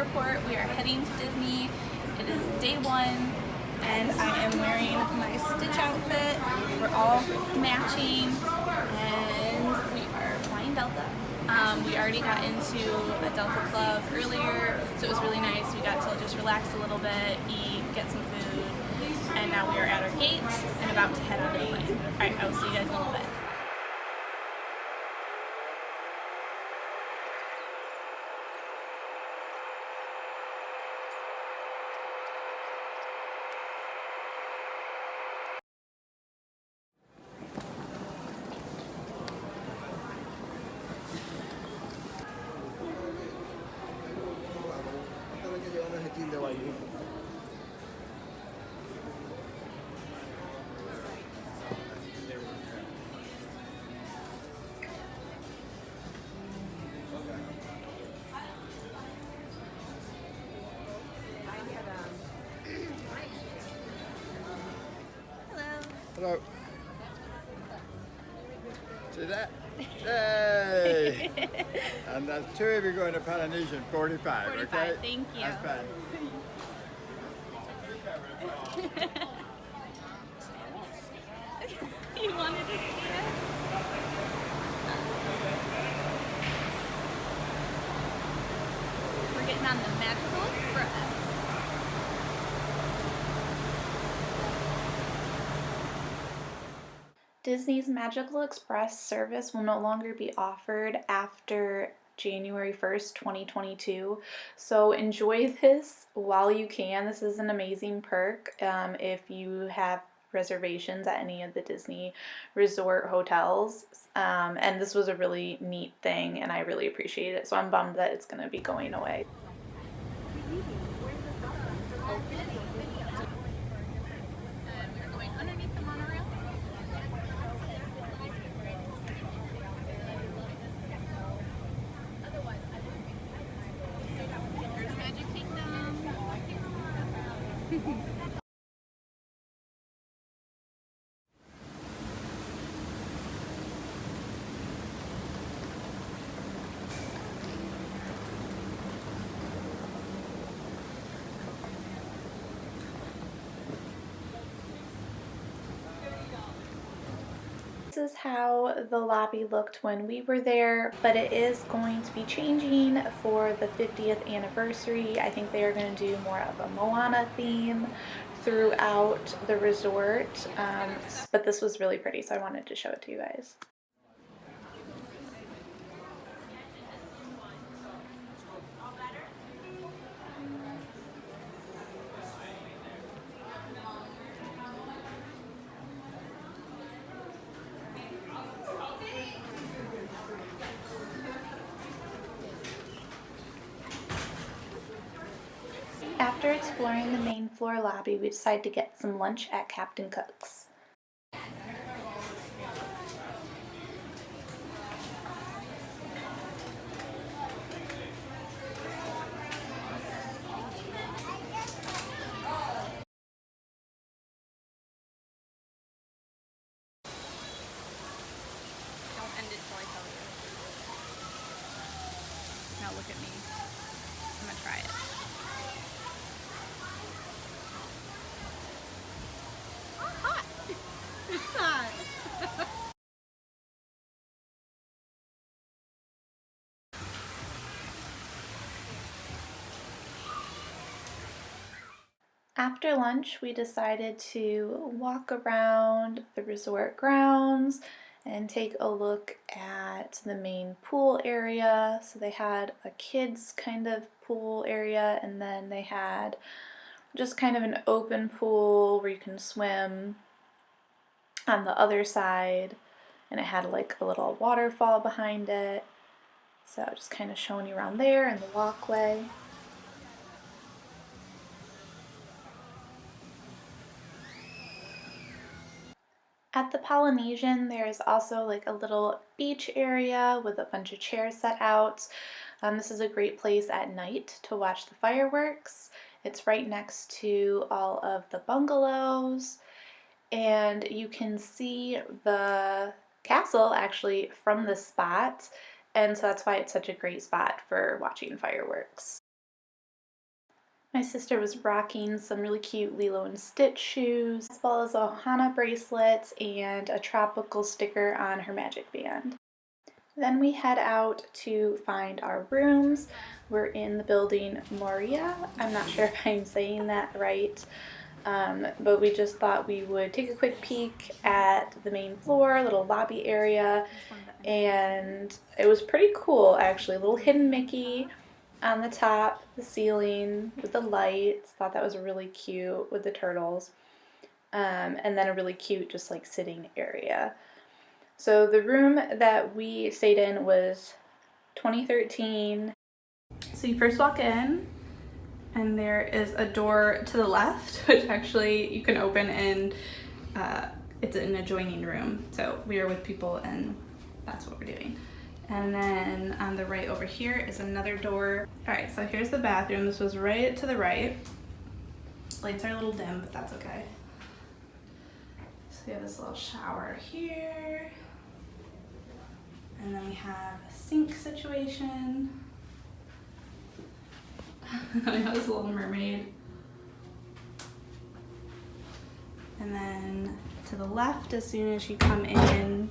airport. We are heading to Disney. It is day one, and I am wearing my Stitch outfit. We're all matching, and we are flying Delta. We already got into a Delta club earlier, so it was really nice. We got to just relax a little bit, eat, get some food, and now we are at our gate and about to head on to the plane. Alright, I will see you guys in a little bit. Hello. See that? Yay! And that's two of you going to Polynesian, 45, 45, okay? thank you. That's fine. You wanted to see it? We're getting on the Magical Express. Disney's Magical Express service will no longer be offered after January 1st, 2022. So enjoy this while you can. This is an amazing perk if you have reservations at any of the Disney resort hotels. And this was a really neat thing, and I really appreciate it. So I'm bummed that it's going to be going away. We're going underneath the monorail. There's Magic Kingdom. This is how the lobby looked when we were there, but it is going to be changing for the 50th anniversary. I think they are going to do more of a Moana theme throughout the resort, but this was really pretty, so I wanted to show it to you guys. After exploring the main floor lobby, we decided to get some lunch at Captain Cook's. Don't end it till I tell you. Now look at me. I'm gonna try it. Hot! It's hot! After lunch, we decided to walk around the resort grounds and take a look at the main pool area. So they had a kids kind of pool area, and then they had just kind of an open pool where you can swim on the other side, and it had like a little waterfall behind it. So just kind of showing you around there and the walkway. At the Polynesian, there's also like a little beach area with a bunch of chairs set out. This is a great place at night to watch the fireworks. It's right next to all of the bungalows, and you can see the castle actually from this spot, and so that's why it's such a great spot for watching fireworks. My sister was rocking some really cute Lilo and Stitch shoes, as well as a Ohana bracelet and a tropical sticker on her magic band. Then we head out to find our rooms. We're in the building Moria. I'm not sure if I'm saying that right, but we just thought we would take a quick peek at the main floor, little lobby area, and it was pretty cool actually. A little hidden Mickey on the top, the ceiling with the lights. Thought that was really cute with the turtles. And then a really cute just like sitting area. So the room that we stayed in was 2013. So you first walk in and there is a door to the left, which actually you can open, and it's an adjoining room. So we are with people and that's what we're doing. And then on the right over here is another door. All right, so here's the bathroom. This was right to the right. Lights are a little dim, but that's okay. So we have this little shower here. And then we have a sink situation. We have this little mermaid. And then to the left, as soon as you come in,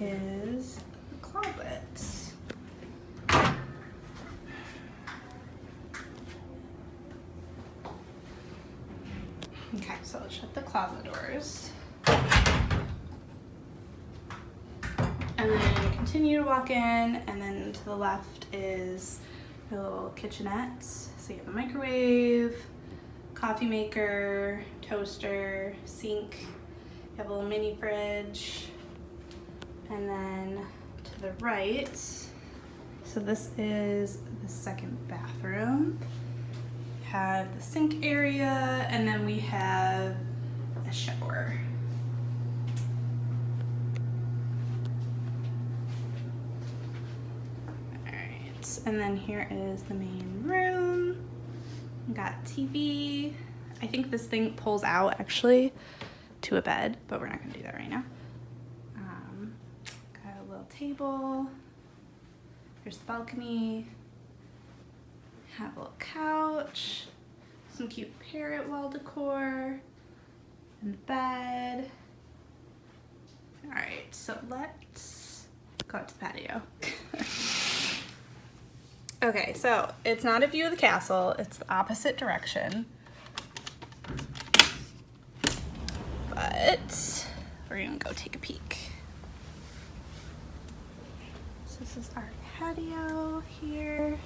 is the closet. Okay, so let's shut the closet doors. And then continue to walk in, and then to the left is a little kitchenette. So you have a microwave, coffee maker, toaster, sink, you have a little mini fridge, and then to the right, so this is the second bathroom. We have the sink area, and then we have a shower. And then here is the main room. We got TV. I think this thing pulls out actually to a bed, but we're not gonna do that right now. Got a little table. Here's the balcony. Have a little couch. Some cute parrot wall decor. And the bed. All right, so let's go out to the patio. Okay, so it's not a view of the castle, it's the opposite direction. But we're gonna go take a peek. So this is our patio here.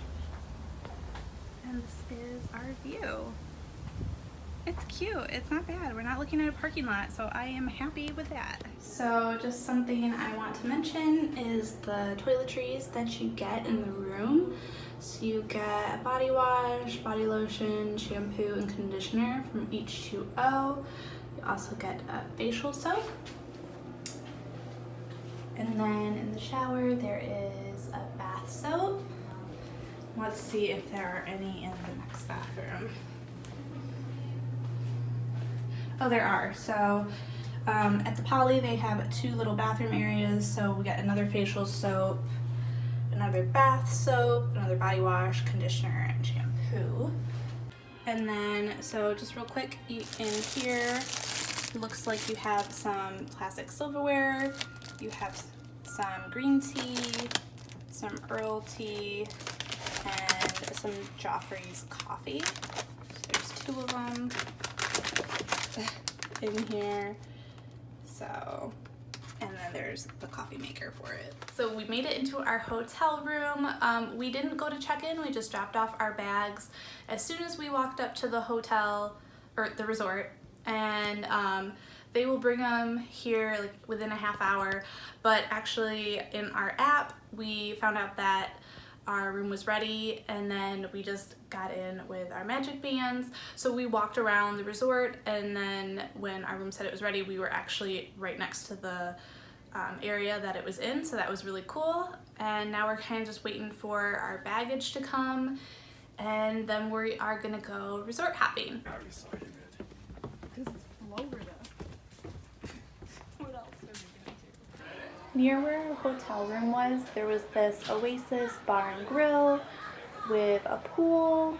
And this is our view. It's cute, it's not bad. We're not looking at a parking lot, so I am happy with that. So just something I want to mention is the toiletries that you get in the room. So you get a body wash, body lotion, shampoo, and conditioner from H2O. You also get a facial soap. And then in the shower, there is a bath soap. Let's see if there are any in the next bathroom. Oh, there are. So at the Poly, they have 2 little bathroom areas. So we got another facial soap, another bath soap, another body wash, conditioner, and shampoo. And then, so just real quick, in here, it looks like you have some plastic silverware, you have some green tea, some Earl tea, and some Joffrey's coffee. So there's 2 of them in here. So, and then there's the coffee maker for it. So we made it into our hotel room. We didn't go to check-in, we just dropped off our bags as soon as we walked up to the hotel, or the resort, and they will bring them here like within a half hour. But actually in our app, we found out that our room was ready, and then we just got in with our magic bands. So we walked around the resort, and then when our room said it was ready, we were actually right next to the area that it was in, so that was really cool. And now we're kind of just waiting for our baggage to come, and then we are gonna go resort hopping. Near where our hotel room was, there was this Oasis bar and grill with a pool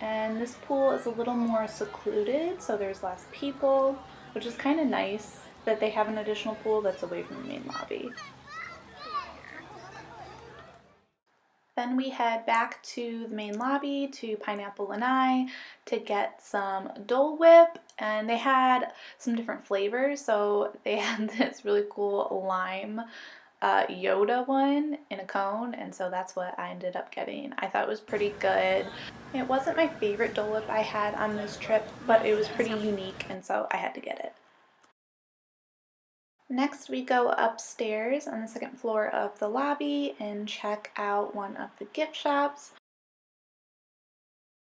And this pool is a little more secluded, so there's less people, which is kind of nice that they have an additional pool that's away from the main lobby. Then we head back to the main lobby to Pineapple Lanai to get some Dole Whip, and they had some different flavors. So they had this really cool lime Yoda one in a cone, and so that's what I ended up getting. I thought it was pretty good. It wasn't my favorite Dole Whip I had on this trip, but it was pretty unique, and so I had to get it. Next, we go upstairs on the second floor of the lobby and check out one of the gift shops.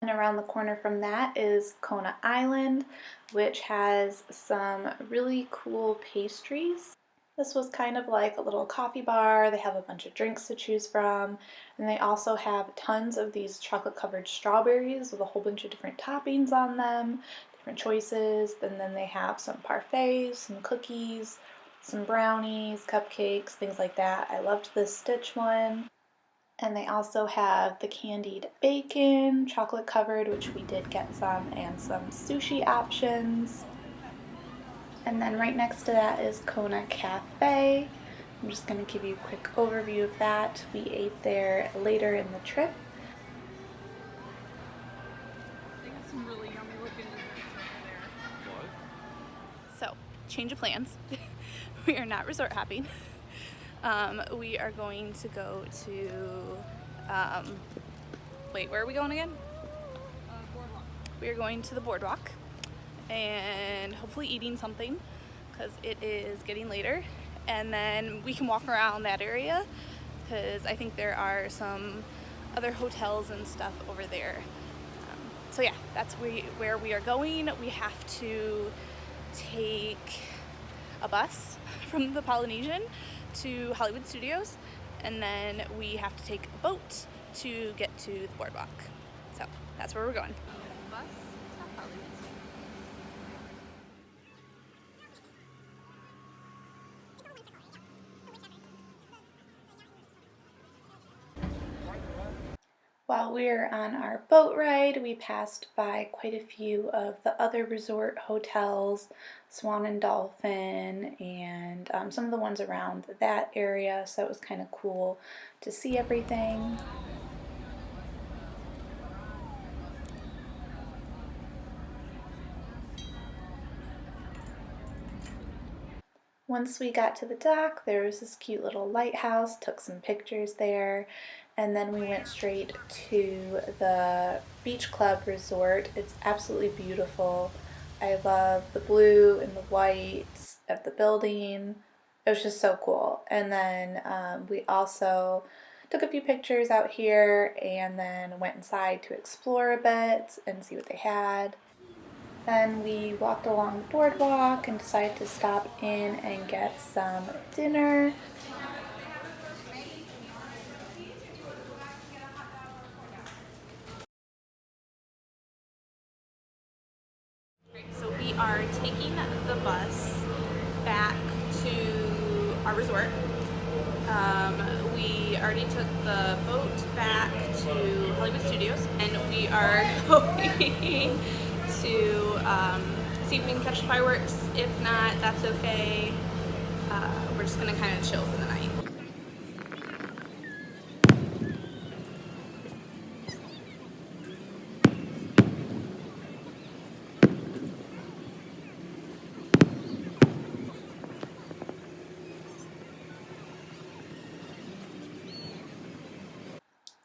And around the corner from that is Kona Island, which has some really cool pastries. This was kind of like a little coffee bar. They have a bunch of drinks to choose from, and they also have tons of these chocolate covered strawberries with a whole bunch of different toppings on them, different choices. And then they have some parfaits, some cookies, some brownies, cupcakes, things like that. I loved this Stitch one. And they also have the candied bacon, chocolate covered, which we did get some, and some sushi options. And then right next to that is Kona Cafe. I'm just going to give you a quick overview of that. We ate there later in the trip. They got some really yummy looking desserts over there. What? So, change of plans. We are not resort hopping. We are going to go to, wait, where are we going again? Boardwalk. We are going to the Boardwalk and hopefully eating something because it is getting later. And then we can walk around that area because I think there are some other hotels and stuff over there. So yeah, that's where we are going. We have to take a bus from the Polynesian to Hollywood Studios, and then we have to take a boat to get to the Boardwalk. So that's where we're going. Bus to Hollywood. While we were on our boat ride, we passed by quite a few of the other resort hotels, Swan and Dolphin, and some of the ones around that area, so it was kind of cool to see everything. Once we got to the dock, there was this cute little lighthouse, took some pictures there, and then we went straight to the Beach Club Resort. It's absolutely beautiful. I love the blue and the white of the building. It was just so cool. And then we also took a few pictures out here and then went inside to explore a bit and see what they had. Then we walked along the boardwalk and decided to stop in and get some dinner. So we are taking the bus back to our resort. We already took the boat back to Hollywood Studios, and we are going to see if we can catch the fireworks. If not, that's okay. We're just gonna kind of chill for the night.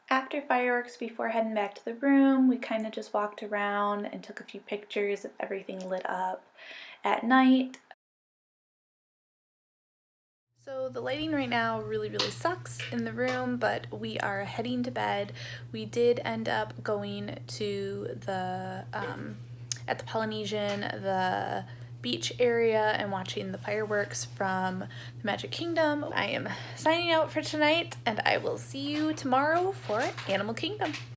After fireworks, before heading back to the room, we kind of just walked around and took a few pictures of everything lit up at night. So the lighting right now really sucks in the room, but we are heading to bed. We did end up going to the, at the Polynesian, the beach area and watching the fireworks from the Magic Kingdom. I am signing out for tonight, and I will see you tomorrow for Animal Kingdom.